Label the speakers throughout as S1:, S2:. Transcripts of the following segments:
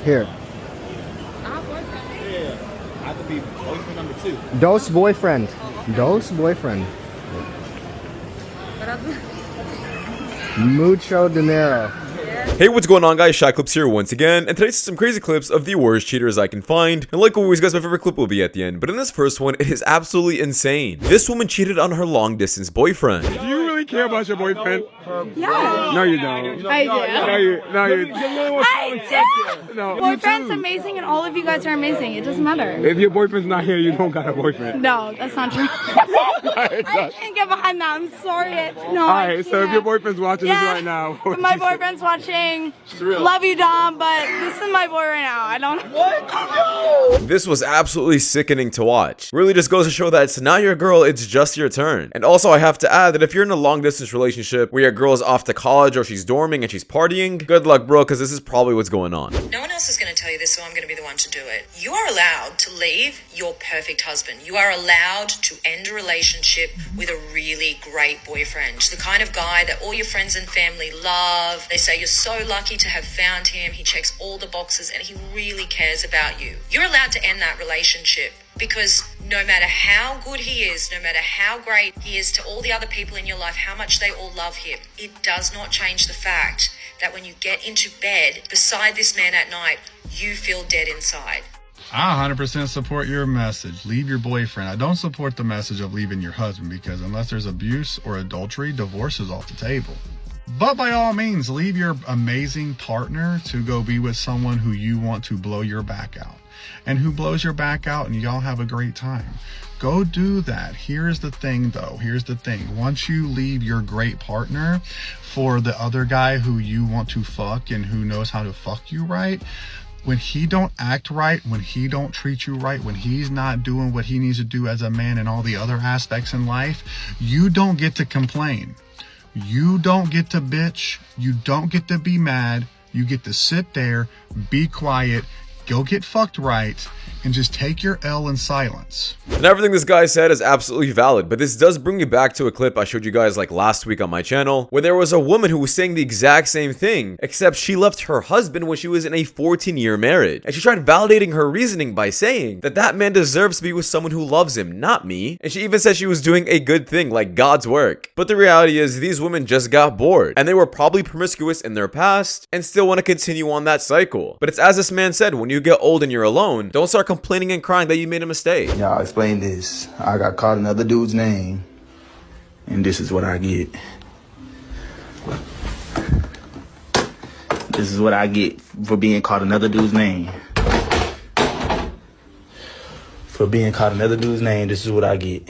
S1: Here.
S2: Yeah. I have to be boyfriend number 2.
S1: Dos boyfriend. Dos boyfriend. Mucho dinero.
S3: Hey, what's going on, guys? Shak-Clips here once again, and today's some crazy clips of the worst cheaters I can find. And like always, guys, my favorite clip will be at the end, but in this first one, it is absolutely insane. This woman cheated on her long-distance boyfriend.
S4: Do you really care about your boyfriend?
S5: Yeah.
S4: No, you don't.
S5: I do.
S4: I
S5: do.
S4: No.
S5: Boyfriend's amazing and all of you guys are amazing. It doesn't matter.
S4: If your boyfriend's not here, you don't got a boyfriend.
S5: No, that's not true. I can't get behind that. I'm sorry. No.
S4: Alright, so if your boyfriend's watching this right now.
S5: My boyfriend's watching. Love you, Dom, but this is my boy right now. I don't. What?
S3: This was absolutely sickening to watch. Really just goes to show that it's not your girl, it's just your turn. And also, I have to add that if you're in a long-distance relationship where your girl's off to college or she's dorming and she's partying, good luck, bro, because this is probably what's going on.
S6: No one else is going to tell you this, so I'm going to be the one to do it. You are allowed to leave your perfect husband. You are allowed to end a relationship with a really great boyfriend. The kind of guy that all your friends and family love. They say you're so lucky to have found him. He checks all the boxes and he really cares about you. You're allowed to end that relationship because no matter how good he is, no matter how great he is to all the other people in your life, how much they all love him, it does not change the fact that when you get into bed beside this man at night, you feel dead inside.
S7: I 100% support your message. Leave your boyfriend. I don't support the message of leaving your husband because unless there's abuse or adultery, divorce is off the table. But by all means, leave your amazing partner to go be with someone who you want to blow your back out. And who blows your back out and y'all have a great time. Go do that. Here's the thing though. Here's the thing. Once you leave your great partner for the other guy who you want to fuck and who knows how to fuck you right, when he don't act right, when he don't treat you right, when he's not doing what he needs to do as a man and all the other aspects in life, you don't get to complain. You don't get to bitch. You don't get to be mad. You get to sit there, be quiet, go get fucked right, and just take your L in silence.
S3: And everything this guy said is absolutely valid, but this does bring me back to a clip I showed you guys like last week on my channel, where there was a woman who was saying the exact same thing, except she left her husband when she was in a 14-year marriage. And she tried validating her reasoning by saying that that man deserves to be with someone who loves him, not me. And she even said she was doing a good thing, like God's work. But the reality is these women just got bored, and they were probably promiscuous in their past and still want to continue on that cycle. But it's as this man said, when you get old and you're alone, don't start complaining and crying that you made a mistake.
S8: Y'all explain this. I got caught another dude's name, and this is what I get. This is what I get for being caught another dude's name. For being caught another dude's name, this is what I get.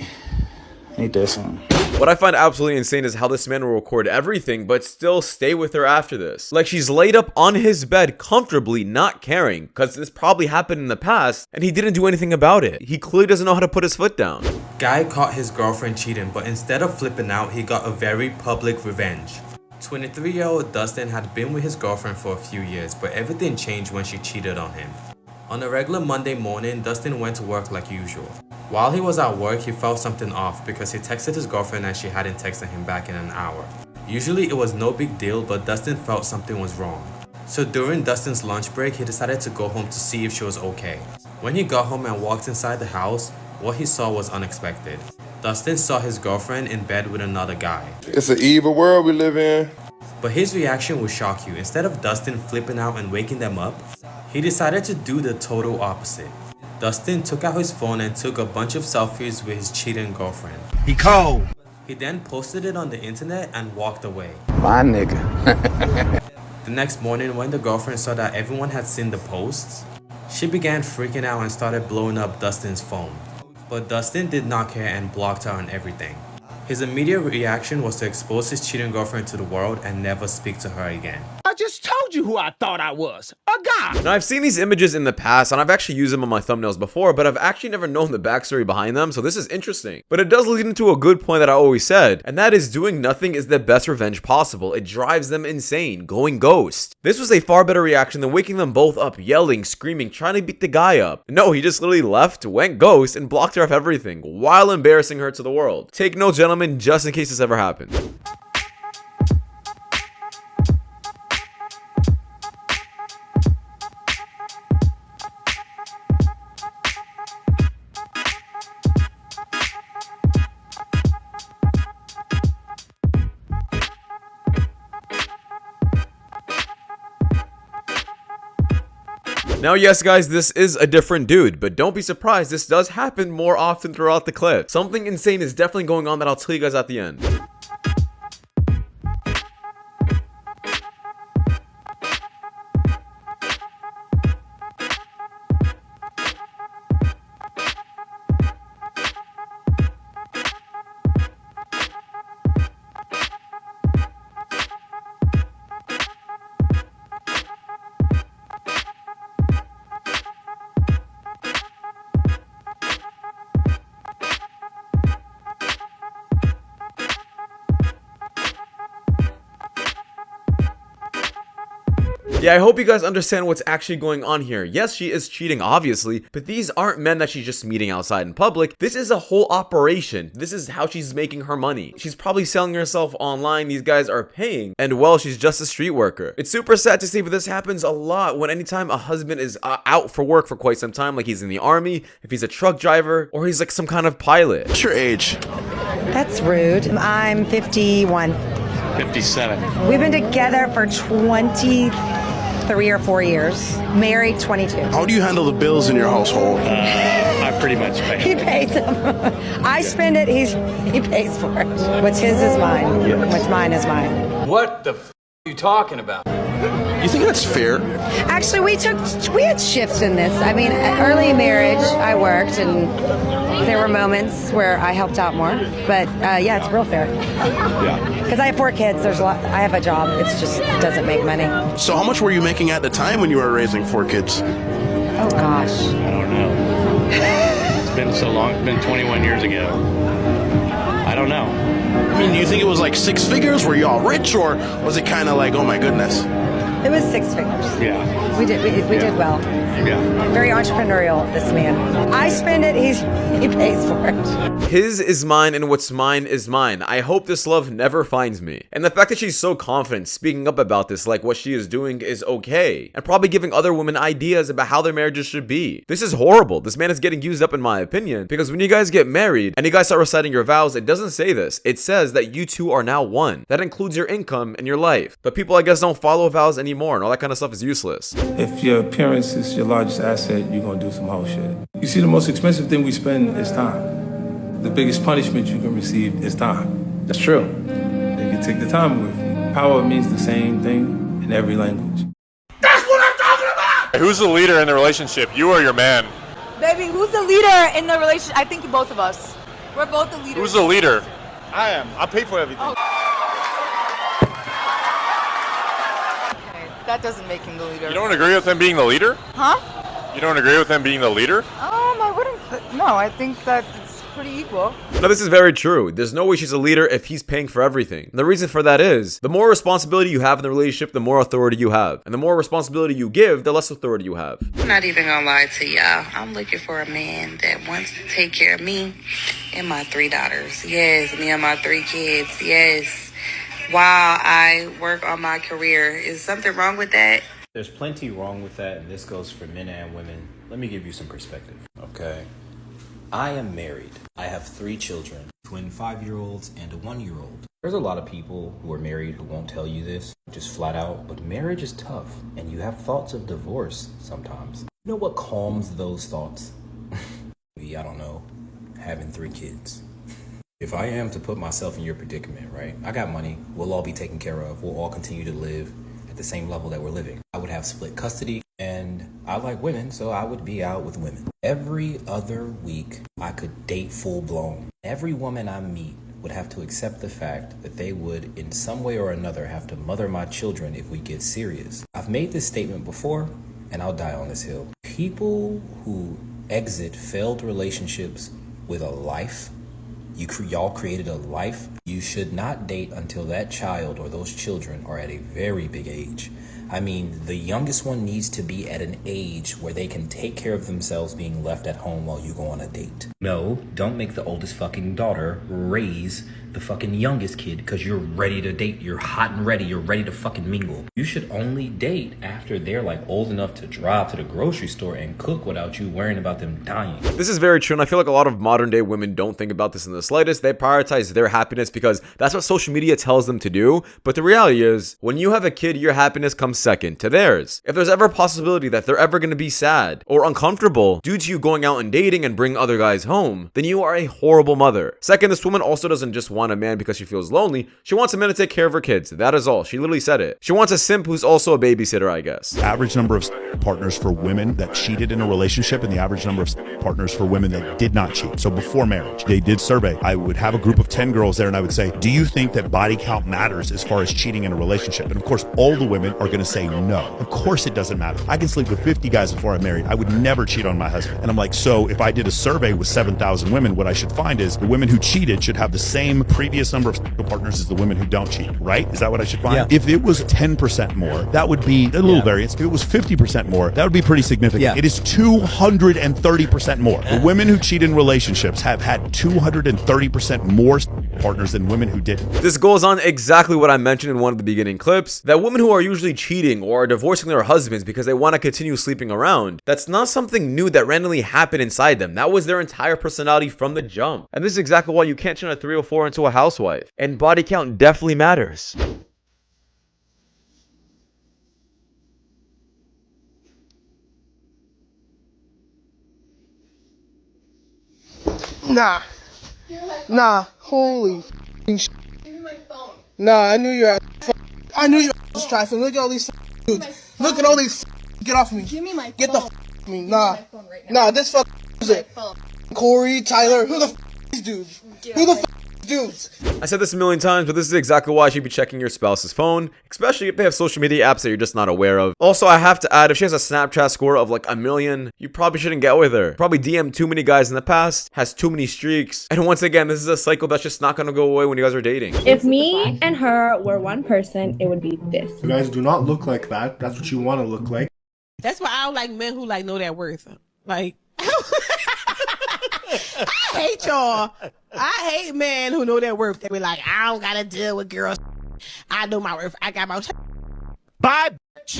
S8: Ain't that something?
S3: What I find absolutely insane is how this man will record everything but still stay with her after this. Like she's laid up on his bed comfortably, not caring, because this probably happened in the past and he didn't do anything about it. He clearly doesn't know how to put his foot down.
S9: Guy caught his girlfriend cheating, but instead of flipping out, he got a very public revenge. 23-year-old Dustin had been with his girlfriend for a few years, but everything changed when she cheated on him. On a regular Monday morning, Dustin went to work like usual. While he was at work, he felt something off because he texted his girlfriend and she hadn't texted him back in an hour. Usually it was no big deal, but Dustin felt something was wrong. So during Dustin's lunch break, he decided to go home to see if she was okay. When he got home and walked inside the house, what he saw was unexpected. Dustin saw his girlfriend in bed with another guy.
S4: It's an evil world we live in.
S9: But his reaction will shock you. Instead of Dustin flipping out and waking them up, he decided to do the total opposite. Dustin took out his phone and took a bunch of selfies with his cheating girlfriend.
S8: He cold.
S9: He then posted it on the internet and walked away.
S8: My nigga.
S9: The next morning, when the girlfriend saw that everyone had seen the posts, she began freaking out and started blowing up Dustin's phone. But Dustin did not care and blocked her on everything. His immediate reaction was to expose his cheating girlfriend to the world and never speak to her again.
S2: I just told you who I thought I was. A guy.
S3: Now, I've seen these images in the past, and I've actually used them on my thumbnails before, but I've actually never known the backstory behind them, so this is interesting. But it does lead into a good point that I always said, and that is doing nothing is the best revenge possible. It drives them insane, going ghost. This was a far better reaction than waking them both up, yelling, screaming, trying to beat the guy up. No, he just literally left, went ghost, and blocked her of everything, while embarrassing her to the world. Take note, gentlemen, just in case this ever happens. Now, yes, guys, this is a different dude, but don't be surprised. This does happen more often throughout the clip. Something insane is definitely going on that I'll tell you guys at the end. Yeah, I hope you guys understand what's actually going on here. Yes, she is cheating, obviously, but these aren't men that she's just meeting outside in public. This is a whole operation. This is how she's making her money. She's probably selling herself online. These guys are paying, and well, she's just a street worker. It's super sad to see, but this happens a lot when anytime a husband is out for work for quite some time, like he's in the army, if he's a truck driver, or he's like some kind of pilot.
S10: What's your age?
S11: That's rude. I'm 51.
S10: 57.
S11: We've been together for 23 or 4 years. Married 22.
S10: How do you handle the bills in your household? I pretty much pay.
S11: He pays them. I spend it, he pays for it. What's his is mine. What's mine is mine.
S12: What the f are you talking about?
S10: You think that's fair?
S11: Actually, we had shifts in this. I mean, early marriage, I worked, and there were moments where I helped out more. But yeah, it's real fair.
S10: Yeah.
S11: Because I have 4 kids. There's a lot. I have a job. It's just it doesn't make money.
S10: So how much were you making at the time when you were raising 4 kids?
S11: Oh gosh.
S13: I don't know. It's been so long. It's been 21 years ago. I don't know.
S10: I mean, do you think it was like 6 figures? Were you all rich, or was it kind of like, oh my goodness?
S11: It was 6 figures.
S10: Yeah.
S11: We did well.
S10: Yeah.
S11: Very entrepreneurial, this man. I spend it, he pays for it.
S3: His is mine and what's mine is mine. I hope this love never finds me. And the fact that she's so confident speaking up about this, like what she is doing is okay, and probably giving other women ideas about how their marriages should be. This is horrible. This man is getting used up in my opinion, because when you guys get married and you guys start reciting your vows, it doesn't say this. It says that you two are now one. That includes your income and your life. But people, I guess, don't follow vows anymore, and all that kind of stuff is useless.
S14: If your appearance is your largest asset, you're gonna do some whole shit. You see, the most expensive thing we spend is time. The biggest punishment you can receive is time. That's true. You can take the time with you. Power means the same thing in every language.
S15: That's what I'm talking about!
S16: Who's the leader in the relationship, you or your man?
S5: Baby, who's the leader in the relationship? I think both of us. We're both the leaders.
S16: Who's the leader?
S2: I am. I pay for everything.
S5: Oh. That doesn't make him the leader.
S16: You don't agree with him being the leader?
S5: Huh?
S16: You don't agree with him being the leader?
S5: I wouldn't. No, I think that it's pretty equal.
S3: Now, this is very true. There's no way she's a leader if he's paying for everything. And the reason for that is, the more responsibility you have in the relationship, the more authority you have. And the more responsibility you give, the less authority you have.
S17: I'm not even gonna lie to y'all. I'm looking for a man that wants to take care of me and my 3 daughters. Yes, me and my 3 kids. Yes. While I work on my career. Is something wrong with that?
S18: There's plenty wrong with that, and this goes for men and women. Let me give you some perspective, okay? I am married. I have 3 children, twin 5-year-olds and a 1-year-old. There's a lot of people who are married who won't tell you this, just flat out, but marriage is tough, and you have thoughts of divorce sometimes. You know what calms those thoughts? Maybe, I don't know, having 3 kids. If I am to put myself in your predicament, right? I got money, we'll all be taken care of, we'll all continue to live at the same level that we're living. I would have split custody, and I like women, so I would be out with women. Every other week, I could date full blown. Every woman I meet would have to accept the fact that they would, in some way or another, have to mother my children if we get serious. I've made this statement before, and I'll die on this hill. People who exit failed relationships with a life, y'all created a life, you should not date until that child or those children are at a very big age. I mean, the youngest one needs to be at an age where they can take care of themselves being left at home while you go on a date. No, don't make the oldest fucking daughter raise the fucking youngest kid because you're ready to date. You're hot and ready. You're ready to fucking mingle. You should only date after they're like old enough to drive to the grocery store and cook without you worrying about them dying.
S3: This is very true, and I feel like a lot of modern day women don't think about this in the slightest. They prioritize their happiness because that's what social media tells them to do. But the reality is, when you have a kid, your happiness comes second to theirs. If there's ever a possibility that they're ever going to be sad or uncomfortable due to you going out and dating and bringing other guys home, then you are a horrible mother. Second, this woman also doesn't just want a man because she feels lonely. She wants a man to take care of her kids. That is all. She literally said it. She wants a simp who's also a babysitter, I guess.
S19: Average number of partners for women that cheated in a relationship and the average number of partners for women that did not cheat. So before marriage, they did survey. I would have a group of 10 girls there and I would say, do you think that body count matters as far as cheating in a relationship? And of course, all the women are going to say no. Of course it doesn't matter. I can sleep with 50 guys before I'm married. I would never cheat on my husband. And I'm like, so if I did a survey with 7,000 women, what I should find is the women who cheated should have the same previous number of partners as the women who don't cheat, right? Is that what I should find? Yeah. If it was 10% more, that would be a little variance. If it was 50% more, that would be pretty significant. Yeah. It is 230% more. The women who cheat in relationships have had 230% more partners than women who didn't.
S3: This goes on exactly what I mentioned in one of the beginning clips, that women who are usually cheating or are divorcing their husbands because they want to continue sleeping around, that's not something new that randomly happened inside them. That was their entire personality from the jump. And this is exactly why you can't turn a 304 into a housewife. And body count definitely matters.
S20: Nah, holy shit. Nah, I knew your ass was trifling. Look at all these dudes. Look at all these get off me. Give me my phone. Get the off me. Nah, this is it. Corey, Tyler, who the these dudes? Who the dudes?
S3: I said this a million times, but this is exactly why you should be checking your spouse's phone, especially if they have social media apps that you're just not aware of. Also, I have to add, if she has a Snapchat score of like 1 million, you probably shouldn't get with her. Probably DM'd too many guys in the past, has too many streaks, and once again, this is a cycle that's just not gonna go away when you guys are dating.
S5: If me and her were one person, it would be this.
S1: You guys do not look like that. That's what you want to look like.
S21: That's why I don't like men who like know their worth. Like, I hate y'all. I hate men who know their worth. They be like, I don't gotta deal with girls. I know my worth. I got my bye.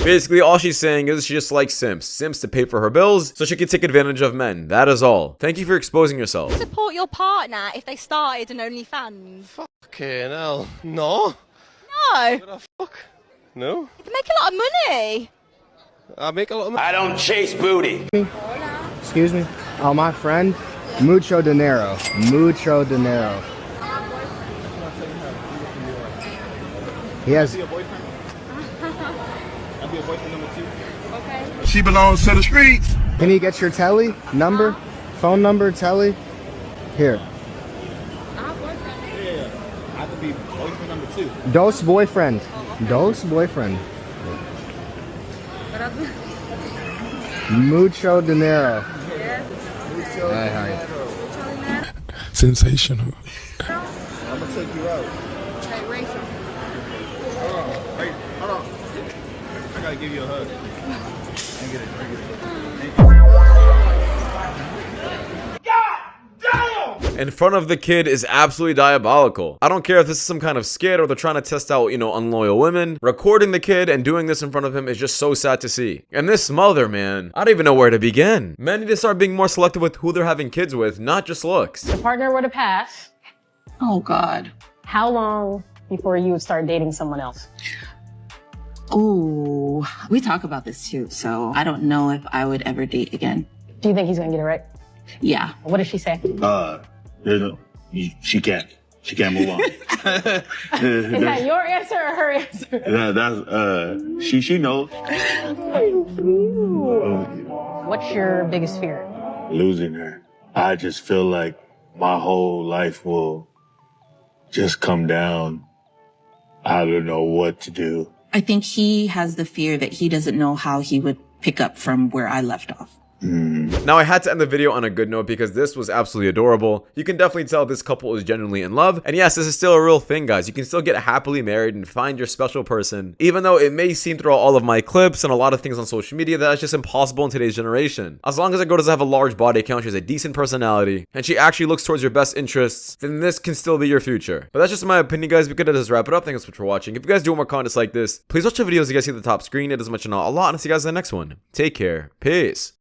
S3: Basically, all she's saying is she just likes simps. Simps to pay for her bills so she can take advantage of men. That is all. Thank you for exposing yourself.
S22: Support your partner if they started an OnlyFans.
S10: Fucking hell. No.
S22: No.
S10: What the fuck? No.
S22: You can make a lot of money.
S10: I make a lot of money.
S13: I don't chase booty.
S1: Excuse me? Oh, my friend? Mucho dinero. Mucho dinero. He has...
S4: I'll be a boyfriend number 2. Okay. She belongs to the streets.
S1: Can you get your telly number? Phone number, telly? Here.
S4: Yeah. I have to be boyfriend number 2.
S1: Dos boyfriend. Dos boyfriend. Mucho dinero. Mucho dinero.
S4: Sensational.
S1: I'm gonna take you out.
S22: Okay, Rachel.
S4: Hold on. I gotta give you a hug. I get it.
S3: In front of the kid is absolutely diabolical. I don't care if this is some kind of skit or they're trying to test out, unloyal women. Recording the kid and doing this in front of him is just so sad to see. And this mother, man, I don't even know where to begin. Men need to start being more selective with who they're having kids with, not just looks.
S23: If the partner were to pass,
S17: Oh, God.
S23: how long before you would start dating someone else?
S17: Ooh, we talk about this too, so I don't know if I would ever date again.
S23: Do you think he's gonna get it right?
S17: Yeah.
S23: What does she say?
S13: She can't move on.
S23: Is that your answer or her answer?
S13: Yeah, that's she knows.
S23: What's your biggest fear?
S13: Losing her. I just feel like my whole life will just come down. I don't know what to do.
S17: I think he has the fear that he doesn't know how he would pick up from where I left off.
S3: Now I had to end the video on a good note because this was absolutely adorable. You can definitely tell this couple is genuinely in love. And yes, this is still a real thing, guys. You can still get happily married and find your special person. Even though it may seem throughout all of my clips and a lot of things on social media that it's just impossible in today's generation. As long as a girl doesn't have a large body count, she has a decent personality, and she actually looks towards your best interests, then this can still be your future. But that's just my opinion, guys. We could just wrap it up. Thanks so much for watching. If you guys do more content like this, please watch the videos you guys see at the top screen. It does much and a lot. And I'll see you guys in the next one. Take care. Peace.